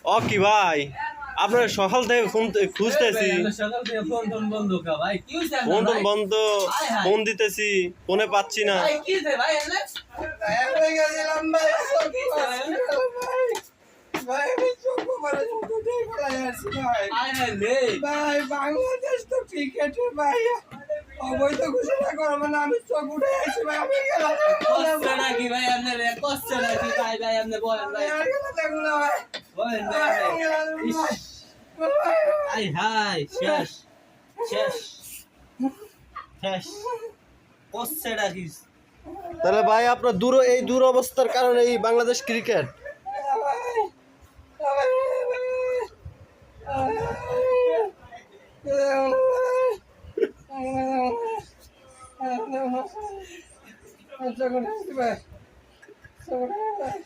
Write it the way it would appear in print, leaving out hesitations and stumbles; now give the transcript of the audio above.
ও কি ভাই আপনার সকাল থেকে ফোন খুঁজতেছি ফোন টোন বন্ধ ফোন দিতেছি ফোনে পাচ্ছি না ভাই বাংলাদেশ তো ক্রিকেটে ভাই অবৈধ ঘোষণা করবো না আমি চোখ উঠে আছি ভাই আমি গেলাম নাকি ভাই আপনার কষ্ট নাকি ভাই ভাই আপনি বলেন ভাই বলেন ভাই হাই শেষ শেষ শেষ কষ্ট নাকি তাহলে ভাই আপনার এই অবস্থার কারণে এই বাংলাদেশ ক্রিকেট ভাই